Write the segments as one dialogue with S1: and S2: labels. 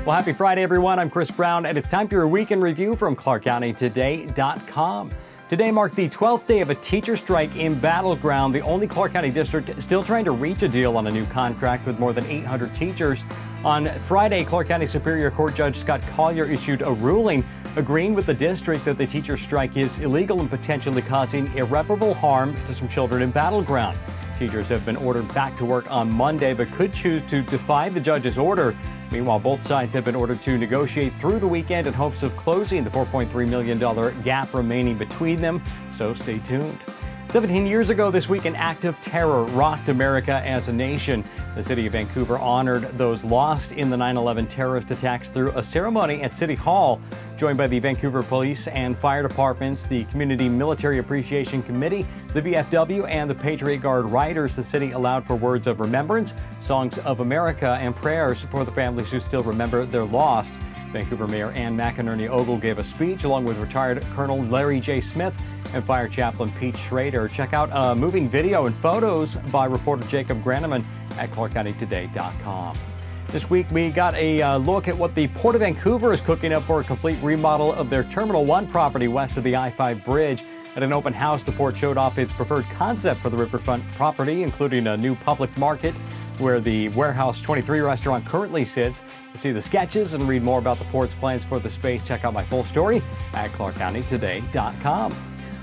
S1: Well, happy Friday, everyone. I'm Chris Brown, and it's time for your weekend review from ClarkCountyToday.com. Today marked the 12th day of a teacher strike in Battleground, the only Clark County district still trying to reach a deal on a new contract with more than 800 teachers. On Friday, Clark County Superior Court Judge Scott Collier issued a ruling agreeing with the district that the teacher strike is illegal and potentially causing irreparable harm to some children in Battleground. Teachers have been ordered back to work on Monday, but could choose to defy the judge's order. Meanwhile, both sides have been ordered to negotiate through the weekend in hopes of closing the $4.3 million gap remaining between them, so stay tuned. 17 years ago this week, an act of terror rocked America as a nation. The city of Vancouver honored those lost in the 9/11 terrorist attacks through a ceremony at City Hall, joined by the Vancouver Police and Fire Departments, the Community Military Appreciation Committee, the VFW, and the Patriot Guard Riders. The city allowed for words of remembrance, songs of America, and prayers for the families who still remember their lost. Vancouver Mayor Ann McInerney Ogle gave a speech along with retired Colonel Larry J. Smith and Fire Chaplain Pete Schrader. Check out a moving video and photos by reporter Jacob Graneman at ClarkCountyToday.com. This week, we got a look at what the Port of Vancouver is cooking up for a complete remodel of their Terminal 1 property west of the I-5 bridge. At an open house, the Port showed off its preferred concept for the riverfront property, including a new public market where the Warehouse 23 restaurant currently sits. To see the sketches and read more about the Port's plans for the space, check out my full story at ClarkCountyToday.com.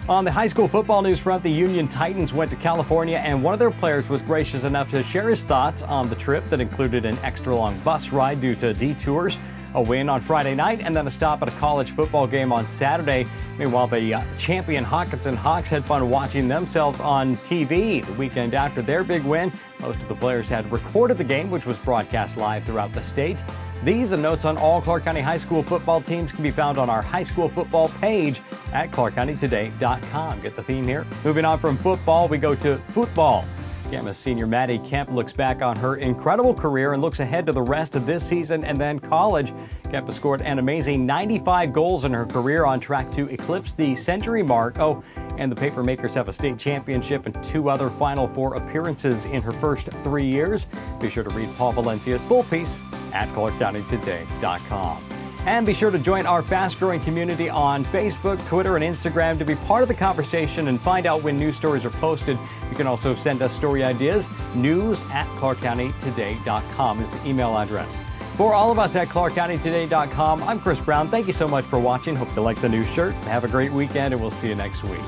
S1: On the high school football news front, the Union Titans went to California, and one of their players was gracious enough to share his thoughts on the trip that included an extra long bus ride due to detours, a win on Friday night, and then a stop at a college football game on Saturday. Meanwhile, the champion Hawkinson Hawks had fun watching themselves on TV. The weekend after their big win, most of the players had recorded the game, which was broadcast live throughout the state. These and notes on all Clark County high school football teams can be found on our high school football page at ClarkCountyToday.com. Get the theme here? Moving on from football, we go to football. Camas senior Maddie Kemp looks back on her incredible career and looks ahead to the rest of this season and then college. Kemp has scored an amazing 95 goals in her career, on track to eclipse the century mark. Oh, and the Papermakers have a state championship and 2 other Final Four appearances in her first 3 years. Be sure to read Paul Valencia's full piece at ClarkCountyToday.com. And be sure to join our fast-growing community on Facebook, Twitter, and Instagram to be part of the conversation and find out when news stories are posted. You can also send us story ideas. News at ClarkCountyToday.com is the email address. For all of us at ClarkCountyToday.com, I'm Chris Brown. Thank you so much for watching. Hope you like the new shirt. Have a great weekend, and we'll see you next week.